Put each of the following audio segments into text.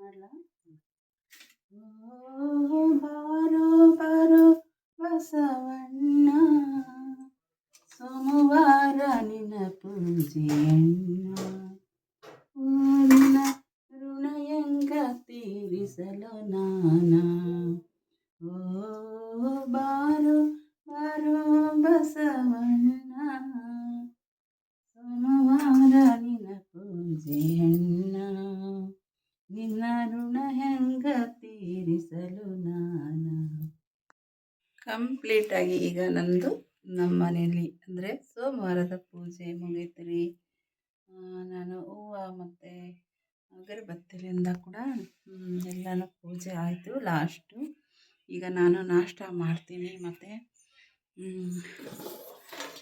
ಮಾಡಲಾ? ಓ ಬಾರೋ ಬಾರೋ ಬಸವಣ್ಣ, ಸೋಮವಾರ ನಿನ್ನ ಪೂಜೆಯಣ್ಣ, ನಿನ್ನ ಋಣ ಹೆಂಗ ತೀರಿಸಲು ನಾನ. ಓ ಬಾರೋ ಬಾರೋ ಬಸವಣ್ಣ, ಸೋಮವಾರ ನಿನ್ನ ಪೂಜೆಯಣ್ಣ, ನಿನ್ನ ಋಣ ಹೆಂಗ ತೀರಿಸಲು ನಾನ. ಕಂಪ್ಲೀಟಾಗಿ ಈಗ ನಂದು ನಮ್ಮ ಮನೆಯಲ್ಲಿ ಅಂದರೆ ಸೋಮವಾರದ ಪೂಜೆ ಮುಗೀತು ರೀ. ನಾನು ಹೂವು ಮತ್ತು ಅಗರಬತ್ತಿಲಿಂದ ಕೂಡ ಎಲ್ಲನೂ ಪೂಜೆ ಆಯಿತು ಲಾಸ್ಟು. ಈಗ ನಾನು ನಾಷ್ಟ ಮಾಡ್ತೀನಿ. ಮತ್ತು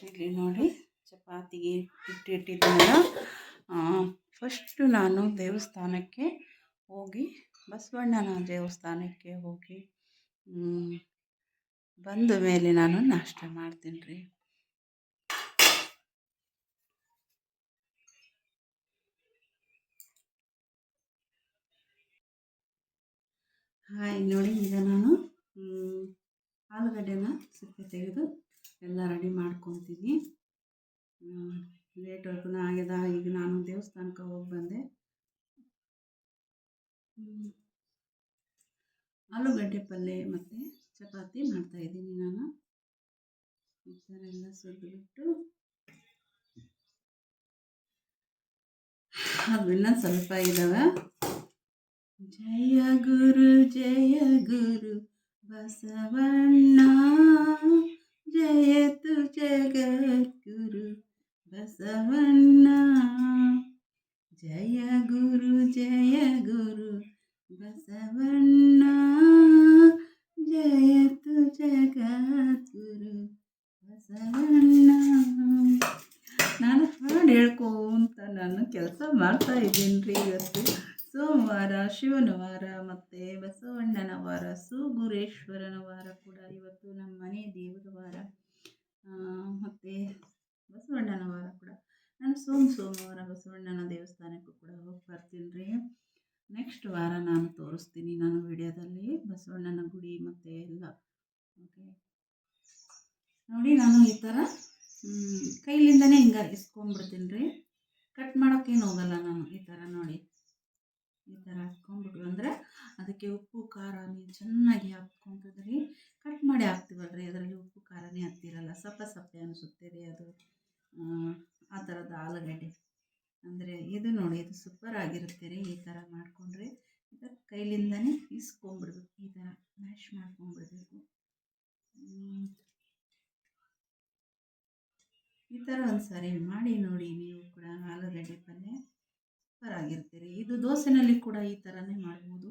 ಇಲ್ಲಿ ನೋಡಿ ಚಪಾತಿಗೆ ಇಟ್ಟಿಟ್ಟಿದ್ದೆನಲ್ಲ. ಫಸ್ಟು ನಾನು ದೇವಸ್ಥಾನಕ್ಕೆ ಹೋಗಿ ಬಸವಣ್ಣನ ದೇವಸ್ಥಾನಕ್ಕೆ ಹೋಗಿ ಬಂದ ಮೇಲೆ ನಾನು ನಾಷ್ಟ ಮಾಡ್ತೀನಿ ರೀ. ಹಾಯ್ ನೋಡಿ, ಈಗ ನಾನು ಆಲೂಗಡ್ಡೆನ ಸಿಪ್ಪೆ ತೆಗೆದು ಎಲ್ಲ ರೆಡಿ ಮಾಡ್ಕೊತೀನಿ. ಲೇಟ್ವರೆಗೂ ಆಗ್ಯದ. ಈಗ ನಾನು ದೇವಸ್ಥಾನಕ್ಕೆ ಹೋಗಿ ಬಂದೆ. ಆಲೂಗಡ್ಡೆ ಪಲ್ಯ ಮತ್ತು ಚಪಾತಿ ಮಾಡ್ತಾಯಿದ್ದೀನಿ ನಾನು. ಈ ಥರ ಎಲ್ಲ ಸುರಿದ್ಬಿಟ್ಟು ಅದು ಇನ್ನೊಂದು ಸ್ವಲ್ಪ ಇದ್ದಾವೆ. ಜಯ ಗುರು ಬಸವಣ್ಣ, ಜಯತು ಜಗದ್ಗುರು ಬಸವಣ್ಣ, ಜಯ ಗುರು ಬಸವಣ್ಣ, ಜಯತು ಜಗದ್ಗುರು ಬಸವಣ್ಣ. ನಾನು ಹಾಡು ಹೇಳ್ಕೊಂತ ನಾನು ಕೆಲಸ ಮಾಡ್ತಾ ಇದ್ದೀನಿ ರೀ. ಇವತ್ತು ಸೋಮವಾರ, ಶಿವನ ವಾರ ಮತ್ತು ಬಸವಣ್ಣನ ವಾರ, ಸುಗುರೇಶ್ವರನ ವಾರ ಕೂಡ ಇವತ್ತು ನಮ್ಮ ಮನೆ ದೇವರ ವಾರ ಮತ್ತು ಬಸವಣ್ಣನ ವಾರ ಕೂಡ. ನಾನು ಸೋಮವಾರ ಬಸವಣ್ಣನ ದೇವಸ್ಥಾನಕ್ಕೂ ಕೂಡ ಹೋಗಿ ಬರ್ತೀನಿ ರೀ. ನೆಕ್ಸ್ಟ್ ವಾರ ನಾನು ತೋರಿಸ್ತೀನಿ ನಾನು ವಿಡಿಯೋದಲ್ಲಿ ಬಸವಣ್ಣನ ಗುಡಿ ಮತ್ತು ಎಲ್ಲ. ಓಕೆ ನೋಡಿ, ನಾನು ಈ ಥರ ಕೈಲಿಂದನೇ ಹಿಂಗೆ ಇಸ್ಕೊಂಡ್ಬಿಡ್ತೀನಿ ರೀ. ಕಟ್ ಮಾಡೋಕ್ಕೇನು ಹೋಗಲ್ಲ ನಾನು. ಈ ಥರ ನೋಡಿ, ಈ ಥರ ಹಾಕ್ಕೊಂಡ್ಬಿಟ್ಟು ಅಂದರೆ ಅದಕ್ಕೆ ಉಪ್ಪು ಖಾರನೇ ಚೆನ್ನಾಗಿ ಹಾಕ್ಕೊಂತದ್ರಿ. ಕಟ್ ಮಾಡಿ ಹಾಕ್ತೀವಲ್ರಿ, ಅದರಲ್ಲಿ ಉಪ್ಪು ಖಾರನೇ ಹತ್ತಿರಲ್ಲ, ಸಪ್ಪೆ ಅನಿಸುತ್ತೆ ರೀ ಅದು. ಆ ಥರದ ಆಲೂಗಡ್ಡೆ ಅಂದರೆ ಇದು ನೋಡಿ, ಇದು ಸೂಪರ್ ಆಗಿರುತ್ತೆ ರೀ. ಈ ಥರ ಮಾಡಿಕೊಂಡ್ರೆ ಈ ಥರ ಕೈಲಿಂದನೇ ಇಸ್ಕೊಂಡ್ಬಿಡ್ಬೇಕು. ಈ ಥರ ಮ್ಯಾಶ್ ಮಾಡ್ಕೊಂಡ್ಬಿಡ್ಬೇಕು. ಈ ಥರ ಒಂದು ಸಾರಿ ಮಾಡಿ ನೋಡಿ ನೀವು ಕೂಡ. ಆಲೂಗಡ್ಡೆ ಪಲ್ಯ ಸೂಪರ್ ಆಗಿರ್ತೀರಿ. ಇದು ದೋಸೆನಲ್ಲಿ ಕೂಡ ಈ ಥರನೇ ಮಾಡ್ಬೋದು.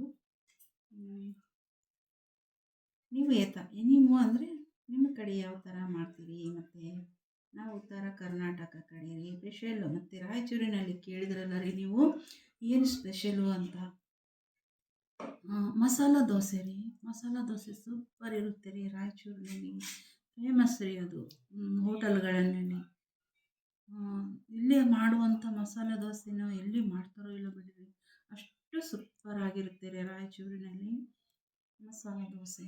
ನೀವು ಅಂದರೆ ನಿಮ್ಮ ಕಡೆ ಯಾವ ಥರ ಮಾಡ್ತೀರಿ? ಮತ್ತು ನಾವು ಉತ್ತರ ಕರ್ನಾಟಕ ಕಡೆ ರೀ ಸ್ಪೆಷಲ್ಲು. ಮತ್ತು ರಾಯಚೂರಿನಲ್ಲಿ ಕೇಳಿದ್ರಲ್ಲ ರೀ ನೀವು, ಏನು ಸ್ಪೆಷಲು ಅಂತ. ಮಸಾಲ ದೋಸೆ ರೀ. ಮಸಾಲ ದೋಸೆ ಸೂಪರ್ ಇರುತ್ತೆ ರೀ. ರಾಯಚೂರಿನಲ್ಲಿ ಫೇಮಸ್ ರೀ ಅದು. ಹೋಟೆಲ್ಗಳಲ್ಲಿ ಇಲ್ಲೇ ಮಾಡುವಂಥ ಮಸಾಲೆ ದೋಸೆನ ಎಲ್ಲಿ ಮಾಡ್ತಾರೋ ಇಲ್ಲ ಬಿಡ್ರಿ, ಅಷ್ಟು ಸೂಪರ್ ಆಗಿರುತ್ತೆ ರೀ ರಾಯಚೂರಿನಲ್ಲಿ ಮಸಾಲ ದೋಸೆ.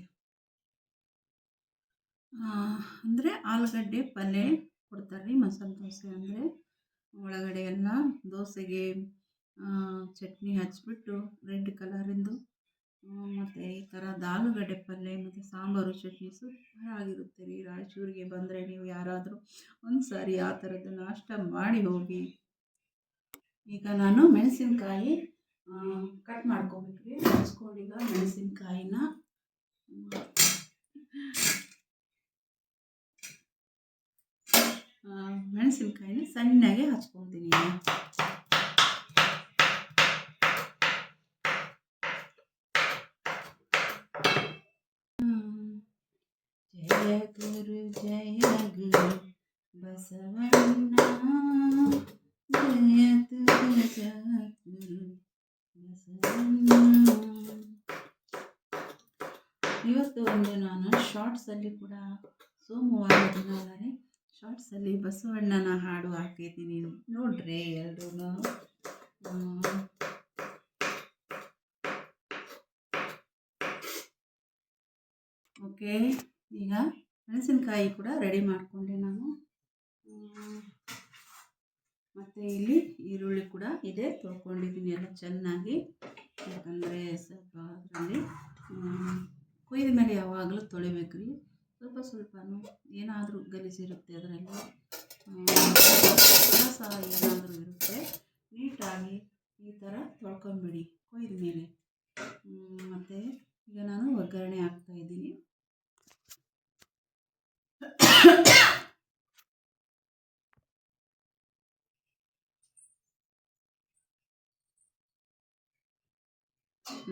ಅಂದರೆ ಆಲೂಗಡ್ಡೆ ಪಲ್ಯ ಕೊಡ್ತಾರೆ ರೀ ಮಸಾಲೆ ದೋಸೆ ಅಂದರೆ. ಒಳಗಡೆ ಎಲ್ಲ ದೋಸೆಗೆ ಚಟ್ನಿ ಹಚ್ಬಿಟ್ಟು ರೆಡ್ ಕಲರಿಂದು, ಮತ್ತು ಈ ಥರದ ಆಲೂಗಡ್ಡೆ ಪಲ್ಯ ಮತ್ತು ಸಾಂಬಾರು ಚಟ್ನಿ ಸೂಪರ್ ಆಗಿರುತ್ತೆ ರೀ. ರಾಯಚೂರಿಗೆ ಬಂದರೆ ನೀವು ಯಾರಾದರೂ ಒಂದು ಸಾರಿ ಆ ಥರದ್ದು ನಾಷ್ಟ ಮಾಡಿ ಹೋಗಿ. ಈಗ ನಾನು ಮೆಣಸಿನ್ಕಾಯಿ ಕಟ್ ಮಾಡ್ಕೊಬೇಕು ರೀ. ಹಚ್ಕೊಂಡೀಗ ಮೆಣಸಿನ್ಕಾಯಿನ ಸಣ್ಣಗೆ ಹಚ್ಕೊತೀನಿ. ಜಯ ಗುರು ಬಸವಣ್ಣ, ಜಯತು ಜಗದ್ಗುರು ಬಸವಣ್ಣ. ಇವತ್ತು ಒಂದು ನಾನು ಶಾರ್ಟ್ಸಲ್ಲಿ ಕೂಡ ಸೋಮವಾರ ದಿನ ಅಲ್ಲದೆ ಶಾರ್ಟ್ಸಲ್ಲಿ ಬಸವಣ್ಣನ ಹಾಡು ಹಾಕಿದ್ದೀನಿ ನೋಡ್ರಿ ಎಲ್ಲರೂ. ಓಕೆ, ಈಗ ಮೆಣಸಿನಕಾಯಿ ಕೂಡ ರೆಡಿ ಮಾಡಿಕೊಂಡೆ ನಾನು. ಮತ್ತು ಇಲ್ಲಿ ಈರುಳ್ಳಿ ಕೂಡ ಇದೆ, ತೊಳ್ಕೊಂಡಿದ್ದೀನಿ ಎಲ್ಲ ಚೆನ್ನಾಗಿ. ಯಾಕಂದರೆ ಸ್ವಲ್ಪ ಅದರಲ್ಲಿ ಕೊಯ್ದ ಮೇಲೆ ಯಾವಾಗಲೂ ತೊಳಿಬೇಕು ರೀ. ಸ್ವಲ್ಪನೂ ಏನಾದರೂ ಗಲೀಜಿರುತ್ತೆ ಅದರಲ್ಲಿ, ಕಸ ಏನಾದರೂ ಇರುತ್ತೆ, ನೀಟಾಗಿ ಈ ಥರ ತೊಳ್ಕೊಂಬಿಡಿ ಕೊಯ್ದ ಮೇಲೆ. ಮತ್ತು ಈಗ ನಾನು ಒಗ್ಗರಣೆ ಹಾಕ್ತಾಯಿದ್ದೀನಿ.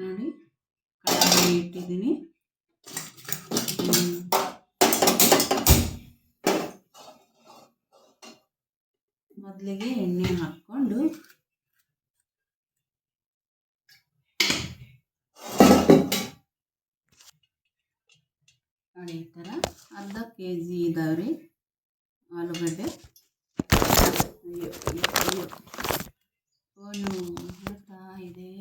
ನೋಡಿ, ಕಡಾಯಿ ಇಟ್ಟಿದ್ದೀನಿ. ಮೊದಲಿಗೆ ಎಣ್ಣೆ ಹಾಕ್ಕೊಂಡು ನೋಡಿ, ಈ ಥರ ಅರ್ಧ kg ಇದಾವೆ ರೀ ಆಲೂಗಡ್ಡೆ. ಅಯ್ಯೋ ಅಯ್ಯೋ ಅಯ್ಯೋ, ಫೋನು ಬಿಡ್ತಾ ಇದೆ.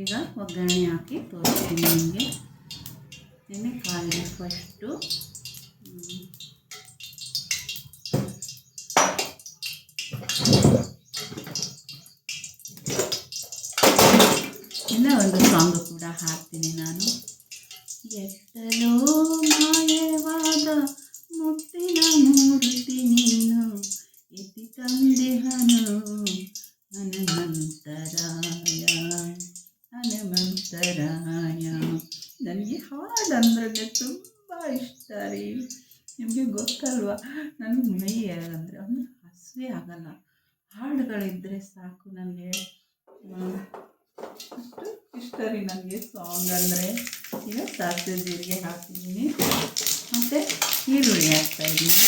ಈಗ ಒಗ್ಗರಣೆ ಹಾಕಿ ತೋರಿಸ್ತೀನಿ ನಿಮಗೆ. ಎಣ್ಣೆ ಕಾಯಿಲೆ ಫಸ್ಟು. ಇನ್ನೂ ಒಂದು ಸಾಂಗು ಕೂಡ ಹಾಕ್ತೀನಿ ನಾನು. ಎಷ್ಟಲೋ ಮಾಯವಾದ ಮುತ್ತಿನ ಮೂರ್ತಿ ನೀನು, ಎತ್ತಿ ತಂದೆಹನು ಹನುಮಂತರಾಯ ಹನುಮಂತರಾಯ. ನನಗೆ ಹಾಡಂದ್ರೆ ತುಂಬ ಇಷ್ಟ ರೀ. ನಿಮಗೆ ಗೊತ್ತಲ್ವ, ನನಗೆ ಮೈ ಅಂದರೆ ಹಸಿವೆ ಆಗಲ್ಲ. ಹಾಡುಗಳಿದ್ದರೆ ಸಾಕು ನನಗೆ. ಅಷ್ಟು ಇಷ್ಟ ರೀ ನನಗೆ ಸಾಂಗ್ ಅಂದರೆ. ಈಗ ಸಾಸಿವೆ ಜೀರಿಗೆ ಹಾಕ್ತಿದ್ದೀನಿ ಮತ್ತು ಈರುಳ್ಳಿ ಹಾಕ್ತಾಯಿದ್ದೀನಿ.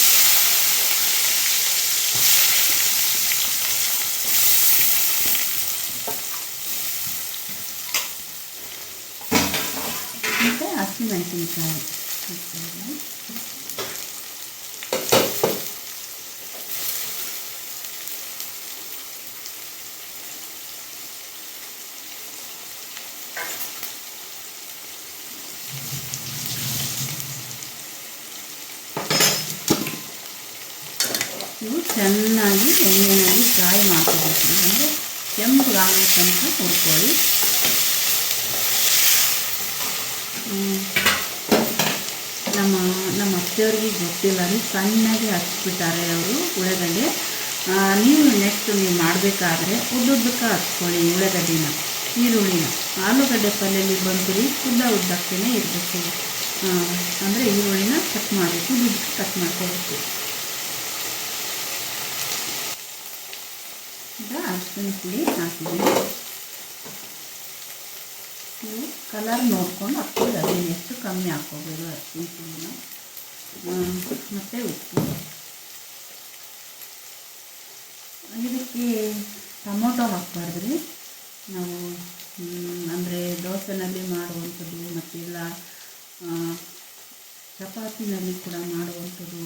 ಮತ್ತು ಹಸಿಮೆಣಸಿನಕಾಯಿ ಹಾಕ್ತಾಯಿದ್ದೀನಿ. ಇವು ಚೆನ್ನಾಗಿ ಎಣ್ಣೆಯಲ್ಲಿ ಫ್ರೈ ಮಾಡ್ಕೋಬೇಕು. ಅಂದರೆ ಕೆಂಪಗಾಗೋ ತನಕ ಹುರ್ಕೊಳ್ಳಿ. ನಮ್ಮ ಅತ್ತೆಯವ್ರಿಗೆ ಗೊತ್ತಿಲ್ಲ ರೀ, ಸಣ್ಣಗೆ ಹಚ್ಬಿಟ್ಟಾರೆ ಅವರು ಉಳ್ಳಾಗಡ್ಡೆ. ನೀವು ನೆಕ್ಸ್ಟ್ ನೀವು ಮಾಡಬೇಕಾದ್ರೆ ಉದ್ದಕ್ಕೆ ಹಚ್ಕೊಳ್ಳಿ ಉಳ್ಳಾಗಡ್ಡಿನ, ಈರುಳ್ಳಿನ. ಆಲೂಗಡ್ಡೆ ಪಲ್ಯಲ್ಲಿ ಬಂತು ರೀ, ಉದ್ದಕ್ಕೇ ಇರಬೇಕು. ಅಂದರೆ ಈರುಳ್ಳಿನ ಕಟ್ ಮಾಡಬೇಕು, ಉದ್ದಕ್ಕೆ ಕಟ್ ಮಾಡ್ಕೋಬೇಕು. ಈಗ ಅರಿಶಿನ ಪುಡಿ ಹಾಕಿದ್ದೀನಿ. ನೀವು ಕಲರ್ ನೋಡ್ಕೊಂಡು ಹಾಕ್ಕೊಳ್ಳಿ, ಅದೇನು ಎಷ್ಟು ಕಮ್ಮಿ ಹಾಕ್ಕೋಬೋದು ಅರಿಶಿನ ಪುಡಿನ. ಮತ್ತು ಉಪ್ಪು. ಇದಕ್ಕೆ ಟೊಮೊಟೊ ಹಾಕಬಾರ್ದು ರೀ. ನಾವು ಅಂದರೆ ದೋಸೆನಲ್ಲಿ ಮಾಡುವಂಥದ್ದು ಮತ್ತೆಲ್ಲ ಚಪಾತಿನಲ್ಲಿ ಕೂಡ ಮಾಡುವಂಥದ್ದು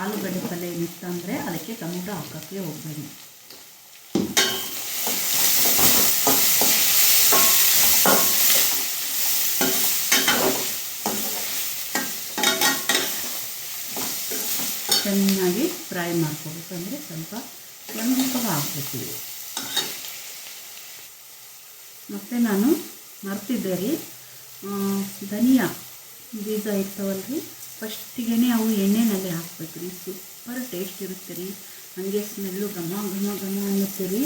ಆಲೂಗಡ್ಡೆ ಪಲ್ಯ ಏನಿತ್ತಂದರೆ ಅದಕ್ಕೆ ಟೊಮೊಟೊ ಹಾಕೋಕ್ಕೆ ಹೋಗಬೇಡಿ. ಚೆನ್ನಾಗಿ ಫ್ರೈ ಮಾಡ್ಕೋಬೇಕು. ಅಂದರೆ ಸ್ವಲ್ಪ ಕೆಂಪಗೆ ಹಾಕ್ಬೇಕು. ಮತ್ತು ನಾನು ಮರ್ತಿದ್ದೆ ರೀ, ಧನಿಯಾ ಬೀಜ ಇರ್ತಾವಲ್ಲ ರೀ, ಫಸ್ಟಿಗೆ ಅವು ಎಣ್ಣೆಯಲ್ಲಿ ಹಾಕ್ಬೇಕು ರೀ. ಸೂಪರ್ ಟೇಸ್ಟ್ ಇರುತ್ತೆ ರೀ. ಹಾಗೆ ಸ್ಮೆಲ್ಲು ಘಮ ಘಮ ಘಮ ಅನ್ನುತ್ತೆ ರೀ.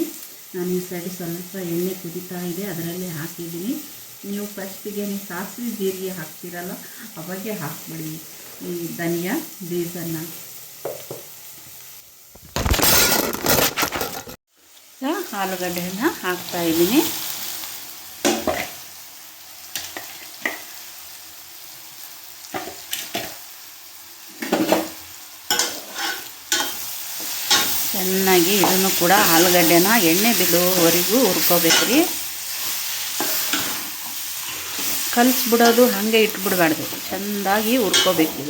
ನಾನು ಈ ಸೈಡ್ ಸ್ವಲ್ಪ ಎಣ್ಣೆ ಕುದೀತಾ ಇದೆ, ಅದರಲ್ಲೇ ಹಾಕಿದ್ದೀನಿ. ನೀವು ಫಸ್ಟಿಗೆ ಸಾಸಿವೆ ಜೀರಿಗೆ ಹಾಕ್ತೀರಲ್ಲ, ಅವಾಗೆ ಹಾಕ್ಬಿಡಿ ಈ ಧನಿಯಾ ಬೀಜನ. ಆಲೂಗಡ್ಡೆಯನ್ನು ಹಾಕ್ತಾಯಿದ್ದೀನಿ. ಚೆನ್ನಾಗಿ ಇದನ್ನು ಕೂಡ ಆಲೂಗಡ್ಡೆನ ಎಣ್ಣೆ ಬಿಡುವವರೆಗೂ ಹುರ್ಕೋಬೇಕು ರೀ. ಕಲಿಸ್ಬಿಡೋದು ಹಾಗೆ ಇಟ್ಬಿಡ್ಬಾರ್ದು, ಚೆಂದಾಗಿ ಹುರ್ಕೋಬೇಕು.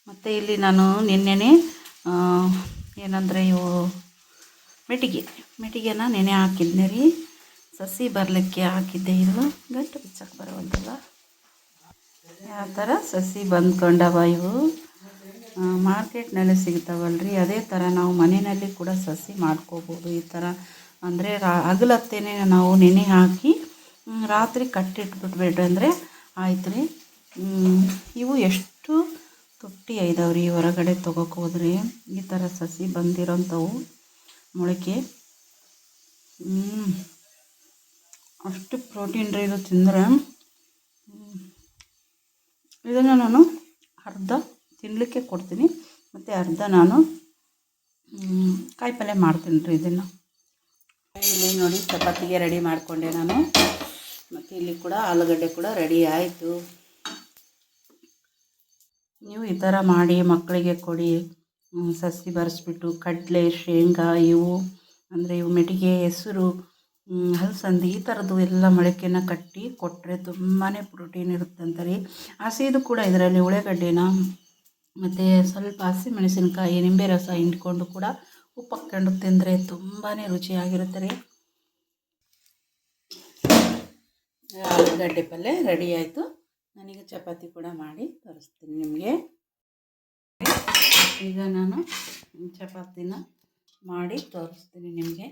ಮತ್ತು ಇಲ್ಲಿ ನಾನು ನಿನ್ನೆನೇ ಏನಂದರೆ ಇವು ಮೆಟಿಗೆನ ನೆನೆ ಹಾಕಿದ್ನಿ ರೀ. ಸಸಿ ಬರಲಿಕ್ಕೆ ಹಾಕಿದ್ದೆ. ಇದು ಗಂಟು ಬಿಚ್ಚಕ್ಕೆ ಬರೋವಂತಲ್ಲ ಯಾವ ಥರ ಸಸಿ ಬಂದ್ಕೊಂಡವ ಇವು. ಮಾರ್ಕೆಟ್ನಲ್ಲಿ ಸಿಗ್ತಾವಲ್ರಿ, ಅದೇ ಥರ ನಾವು ಮನೆಯಲ್ಲಿ ಕೂಡ ಸಸಿ ಮಾಡ್ಕೋಬೋದು. ಈ ಥರ ಅಂದರೆ ಹಗಲತ್ತೇನೆ ನಾವು ನೆನೆ ಹಾಕಿ ರಾತ್ರಿ ಕಟ್ಟಿಟ್ಬಿಟ್ಬಿಟ್ರೆ ಅಂದರೆ ಆಯ್ತು ರೀ. ಇವು ಎಷ್ಟು ತುಟ್ಟಿ ಇದಾವೆ ರೀ, ಹೊರಗಡೆ ತೊಗೋಕೆ ಹೋದ್ರೆ ಈ ಥರ ಸಸಿ ಬಂದಿರೋಂಥವು ಮೊಳಕೆ. ಅಷ್ಟು ಪ್ರೋಟೀನ್ ರೀ ಇದು ತಿಂದರೆ. ಇದನ್ನು ನಾನು ಅರ್ಧ ತಿನ್ನಲಿಕ್ಕೆ ಕೊಡ್ತೀನಿ, ಮತ್ತು ಅರ್ಧ ನಾನು ಕಾಯಿಪಲ್ಯ ಮಾಡ್ತೀನಿ ರೀ. ಇದನ್ನು ಇಲ್ಲಿ ನೋಡಿ ಚಪಾತಿಗೆ ರೆಡಿ ಮಾಡಿಕೊಂಡೆ ನಾನು. ಮತ್ತು ಇಲ್ಲಿ ಕೂಡ ಆಲೂಗಡ್ಡೆ ಕೂಡ ರೆಡಿ ಆಯಿತು. ನೀವು ಈ ಥರ ಮಾಡಿ ಮಕ್ಕಳಿಗೆ ಕೊಡಿ. ಸಸಿ ಬರೆಸ್ಬಿಟ್ಟು ಕಡಲೆ, ಶೇಂಗಾ ಇವು ಅಂದರೆ ಇವು ಮೆಟಿಗೆ, ಹೆಸರು, ಹಲಸಂದಿ ಈ ಥರದ್ದು ಎಲ್ಲ ಮೊಳಕೆನ ಕಟ್ಟಿ ಕೊಟ್ಟರೆ ತುಂಬಾ ಪ್ರೋಟೀನ್ ಇರುತ್ತಂತ ರೀ. ಹಸಿದು ಕೂಡ ಇದರಲ್ಲಿ ಉಳ್ಳಾಗಡ್ಡೆನ ಮತ್ತು ಸ್ವಲ್ಪ ಹಸಿಮೆಣಸಿನ್ಕಾಯಿ, ನಿಂಬೆ ರಸ ಹಿಂಡ್ಕೊಂಡು ಕೂಡ ಉಪ್ಪು ಹಾಕ್ಕೊಂಡು ತಿಂದರೆ ತುಂಬಾ ರುಚಿಯಾಗಿರುತ್ತೆ ರೀ. ಆಲೂಗಡ್ಡೆ ಪಲ್ಯ ರೆಡಿ ಆಯಿತು. ನಾನೀಗ ಚಪಾತಿ ಕೂಡ ಮಾಡಿ ತೋರಿಸ್ತೀನಿ ನಿಮಗೆ. ಈಗ ನಾನು ಚಪಾತಿನ ಮಾಡಿ ತೋರಿಸ್ತೀನಿ ನಿಮಗೆ.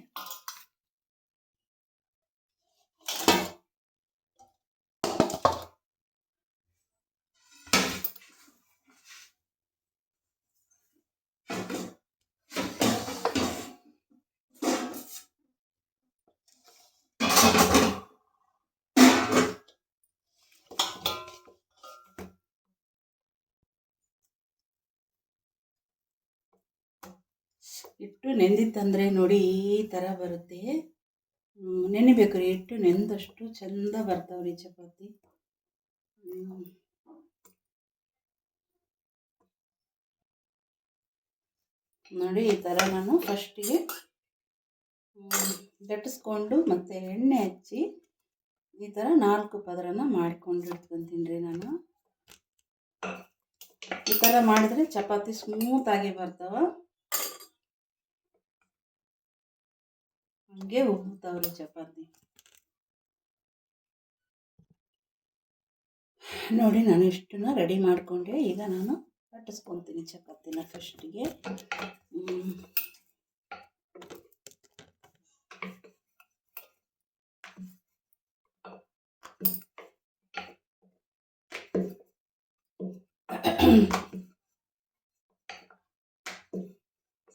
ಹಿಟ್ಟು ನೆಂದಿತ್ತಂದರೆ ನೋಡಿ ಈ ಥರ ಬರುತ್ತೆ. ನೆನೆಬೇಕು ರೀ, ಹಿಟ್ಟು ನೆಂದಷ್ಟು ಚೆಂದ ಬರ್ತಾವೆ ರೀ ಚಪಾತಿ. ನೋಡಿ ಈ ಥರ ನಾನು ಫಸ್ಟಿಗೆ ದಟ್ಟಿಸ್ಕೊಂಡು ಮತ್ತು ಎಣ್ಣೆ ಹಚ್ಚಿ ಈ ಥರ 4 ಪದರನ ಮಾಡಿಕೊಂಡು ಇಟ್ಕೊತೀನಿ ರೀ ನಾನು. ಈ ಥರ ಮಾಡಿದರೆ ಚಪಾತಿ ಸ್ಮೂತಾಗಿ ಬರ್ತಾವೆ, ಹಂಗೆ ಉಬ್ಬುತ್ತಾವ್ರಿ ಚಪಾತಿ. ನೋಡಿ ನಾನು ಇಷ್ಟನ್ನ ರೆಡಿ ಮಾಡಿಕೊಂಡೆ. ಈಗ ನಾನು ಲಟ್ಟಿಸ್ಕೊತೀನಿ ಚಪಾತಿನ ಫಸ್ಟಿಗೆ.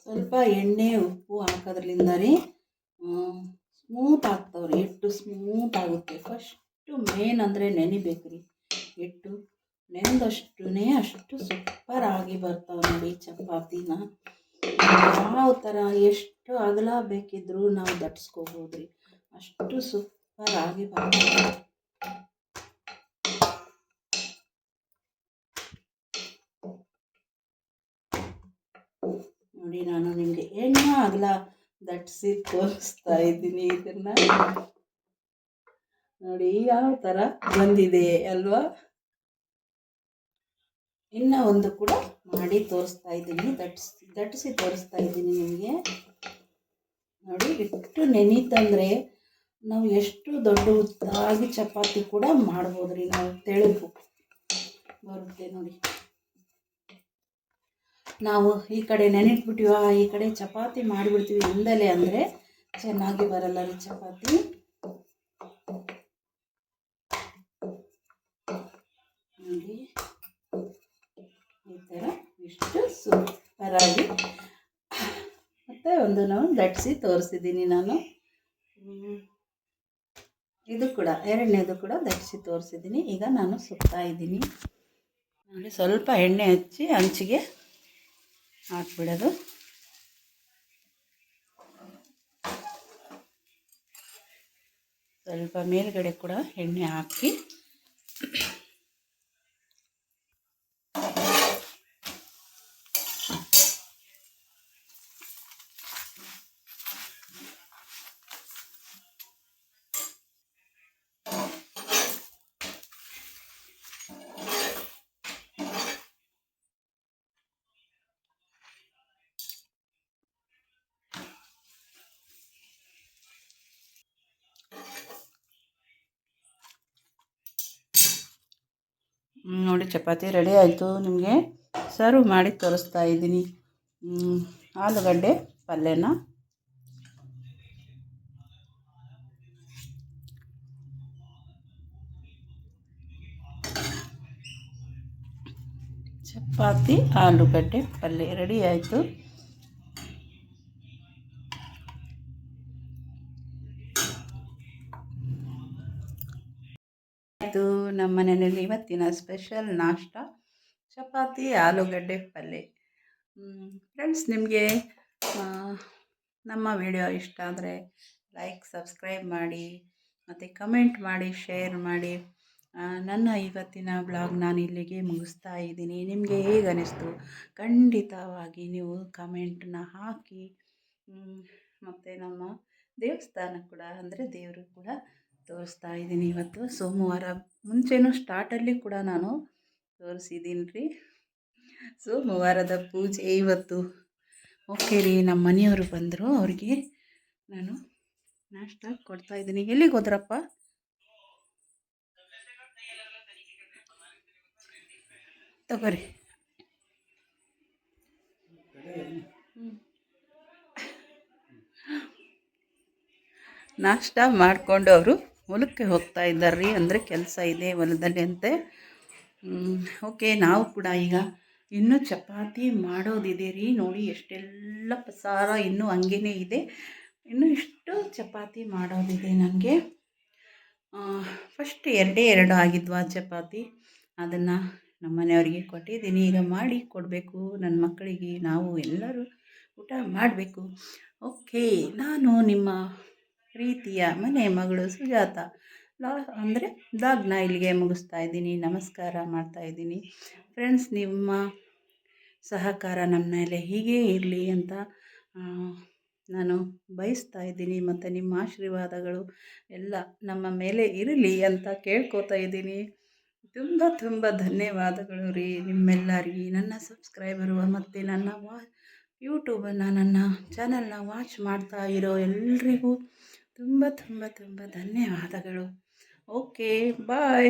ಸ್ವಲ್ಪ ಎಣ್ಣೆ ಉಪ್ಪು ಹಾಕೋದ್ರಿಂದ ರೀ ಸ್ಮೂತ್ ಆಗ್ತಾವ್ರಿ, ಹಿಟ್ಟು ಸ್ಮೂತ್ ಆಗುತ್ತೆ. ಫಸ್ಟು ಮೇನ್ ಅಂದರೆ ನೆನಿಬೇಕು ರೀ ಹಿಟ್ಟು. ನೆಂದಷ್ಟೇ ಅಷ್ಟು ಸೂಪರ್ ಆಗಿ ಬರ್ತಾವೆ ನೋಡಿ ಚಪಾತಿನ. ಯಾವ ಥರ ಎಷ್ಟು ಅಗಲ ಬೇಕಿದ್ರೂ ನಾವು ದಟ್ಸ್ಕೋಬೋದು ರೀ, ಅಷ್ಟು ಸೂಪರ್ ಆಗಿ ಬರ್ತವೆ. ನೋಡಿ ನಾನು ನಿಮಗೆ ಹೆಂಗೆ ಅಗಲ ದಟ್ಸಿ ತೋರಿಸ್ತಾ ಇದ್ದೀನಿ. ಇದನ್ನು ನೋಡಿ ಯಾವ ಥರ ಬಂದಿದೆ ಅಲ್ವಾ. ಇನ್ನು ಒಂದು ಕೂಡ ಮಾಡಿ ತೋರಿಸ್ತಾ ಇದ್ದೀನಿ, ದಟ್ಟಿಸಿ ತೋರಿಸ್ತಾ ಇದ್ದೀನಿ ನಿಮಗೆ. ನೋಡಿ ಹಿಟ್ಟು ನೆನೀತಂದರೆ ನಾವು ಎಷ್ಟು ದೊಡ್ಡ ಉದ್ದಾಗಿ ಚಪಾತಿ ಕೂಡ ಮಾಡ್ಬೋದು ರೀ. ನಾವು ತೆಳುಗು ಬರುತ್ತೆ ನೋಡಿ. ನಾವು ಈ ಕಡೆ ನೆನಿಟ್ಬಿಟ್ಟಿವ, ಈ ಕಡೆ ಚಪಾತಿ ಮಾಡಿಬಿಡ್ತೀವಿ ಹಿಂದಲೇ ಅಂದರೆ ಚೆನ್ನಾಗಿ ಬರಲ್ಲ ರೀ ಚಪಾತಿ. ನೋಡಿ ಈ ಥರ ಇಷ್ಟು ಸೂಪರಾಗಿ ಮತ್ತು ಒಂದು ನಾವು ದಟ್ಟಿಸಿ ತೋರಿಸಿದ್ದೀನಿ ನಾನು. ಇದು ಕೂಡ ಎರಡನೇದು ಕೂಡ ದಟ್ಟಿಸಿ ತೋರಿಸಿದ್ದೀನಿ. ಈಗ ನಾನು ಸುತ್ತಾ ಇದ್ದೀನಿ ನೋಡಿ. ಸ್ವಲ್ಪ ಎಣ್ಣೆ ಹಚ್ಚಿ ಹಂಚಿಗೆ ಹಾಕ್ಬಿಡೋದು. ಸ್ವಲ್ಪ ಮೇಲ್ಗಡೆ ಕೂಡ ಎಣ್ಣೆ ಹಾಕಿ ನೋಡಿ ಚಪಾತಿ ರೆಡಿ ಆಯಿತು. ನಿಮಗೆ ಸರ್ವ್ ಮಾಡಿ ತೋರಿಸ್ತಾ ಇದ್ದೀನಿ. ಆಲೂಗಡ್ಡೆ ಪಲ್ಯನ ಚಪಾತಿ ಆಲೂಗಡ್ಡೆ ಪಲ್ಯ ರೆಡಿ ಆಯಿತು. ಆಯಿತು, ನಮ್ಮ ಮನೆಯಲ್ಲಿ ಇವತ್ತಿನ ಸ್ಪೆಷಲ್ ನಾಷ್ಟ ಚಪಾತಿ ಆಲೂಗಡ್ಡೆ ಪಲ್ಯ. ಫ್ರೆಂಡ್ಸ್, ನಿಮಗೆ ನಮ್ಮ ವಿಡಿಯೋ ಇಷ್ಟ ಆದರೆ ಲೈಕ್ ಸಬ್ಸ್ಕ್ರೈಬ್ ಮಾಡಿ ಮತ್ತು ಕಮೆಂಟ್ ಮಾಡಿ, ಶೇರ್ ಮಾಡಿ. ನನ್ನ ಇವತ್ತಿನ ಬ್ಲಾಗ್ ನಾನು ಇಲ್ಲಿಗೆ ಮುಗಿಸ್ತಾ ಇದ್ದೀನಿ. ನಿಮಗೆ ಹೇಗೆ ಅನ್ನಿಸ್ತು ಖಂಡಿತವಾಗಿ ನೀವು ಕಮೆಂಟನ್ನ ಹಾಕಿ. ಮತ್ತು ನಮ್ಮ ದೇವಸ್ಥಾನ ಕೂಡ ಅಂದರೆ ದೇವರು ಕೂಡ ತೋರಿಸ್ತಾ ಇದ್ದೀನಿ. ಇವತ್ತು ಸೋಮವಾರ ಮುಂಚೆನೂ ಸ್ಟಾರ್ಟಲ್ಲಿ ಕೂಡ ನಾನು ತೋರಿಸಿದ್ದೀನಿ ರೀ. ಸೋಮವಾರದ ಪೂಜೆ ಇವತ್ತು. ಓಕೆ ರೀ, ನಮ್ಮ ಮನೆಯವರು ಬಂದರು, ಅವ್ರಿಗೆ ನಾನು ನಾಷ್ಟ ಕೊಡ್ತಾಯಿದ್ದೀನಿ. ಎಲ್ಲಿಗೆ ಹೋದ್ರಪ್ಪ? ತಗೋರಿ. ನಾಷ್ಟ ಮಾಡಿಕೊಂಡು ಅವರು ಹೊಲಕ್ಕೆ ಹೋಗ್ತಾ ಇದ್ದಾರೆ ರೀ. ಅಂದರೆ ಕೆಲಸ ಇದೆ ಹೊಲದಲ್ಲಿ ಅಂತೆ. ಓಕೆ, ನಾವು ಕೂಡ ಈಗ ಇನ್ನೂ ಚಪಾತಿ ಮಾಡೋದಿದೆ ರೀ. ನೋಡಿ ಎಷ್ಟೆಲ್ಲ ಪಸಾರ ಇನ್ನೂ ಹಂಗೇ ಇದೆ. ಇನ್ನೂ ಇಷ್ಟು ಚಪಾತಿ ಮಾಡೋದಿದೆ ನನಗೆ. ಫಸ್ಟ್ ಎರಡು ಆಗಿದ್ವಾ ಚಪಾತಿ, ಅದನ್ನು ನಮ್ಮ ಮನೆಯವರಿಗೆ ಕೊಟ್ಟಿದ್ದೀನಿ. ಈಗ ಮಾಡಿ ಕೊಡಬೇಕು ನನ್ನ ಮಕ್ಕಳಿಗೆ, ನಾವು ಎಲ್ಲರೂ ಊಟ ಮಾಡಬೇಕು. ಓಕೆ, ನಾನು ನಿಮ್ಮ ಪ್ರೀತಿಯ ಮನೆ ಮಗಳು ಸುಜಾತ ಅಂದರೆ ಬ್ಲಾಗ್ನ ಇಲ್ಲಿಗೆ ಮುಗಿಸ್ತಾ ಇದ್ದೀನಿ. ನಮಸ್ಕಾರ ಮಾಡ್ತಾಯಿದ್ದೀನಿ. ಫ್ರೆಂಡ್ಸ್, ನಿಮ್ಮ ಸಹಕಾರ ನಮ್ಮ ಮೇಲೆ ಹೀಗೇ ಇರಲಿ ಅಂತ ನಾನು ಬಯಸ್ತಾ ಇದ್ದೀನಿ. ಮತ್ತು ನಿಮ್ಮ ಆಶೀರ್ವಾದಗಳು ಎಲ್ಲ ನಮ್ಮ ಮೇಲೆ ಇರಲಿ ಅಂತ ಕೇಳ್ಕೊತಾ ಇದ್ದೀನಿ. ತುಂಬ ತುಂಬ ಧನ್ಯವಾದಗಳು ರೀ ನಿಮ್ಮೆಲ್ಲರಿಗೆ, ನನ್ನ ಸಬ್ಸ್ಕ್ರೈಬರು ಮತ್ತು ನನ್ನ ಯೂಟ್ಯೂಬನ್ನು, ನನ್ನ ಚಾನಲ್ನ ವಾಚ್ ಮಾಡ್ತಾ ಇರೋ ಎಲ್ರಿಗೂ ತುಂಬ ತುಂಬ ತುಂಬ ಧನ್ಯವಾದಗಳು. ಓಕೆ, ಬಾಯ್.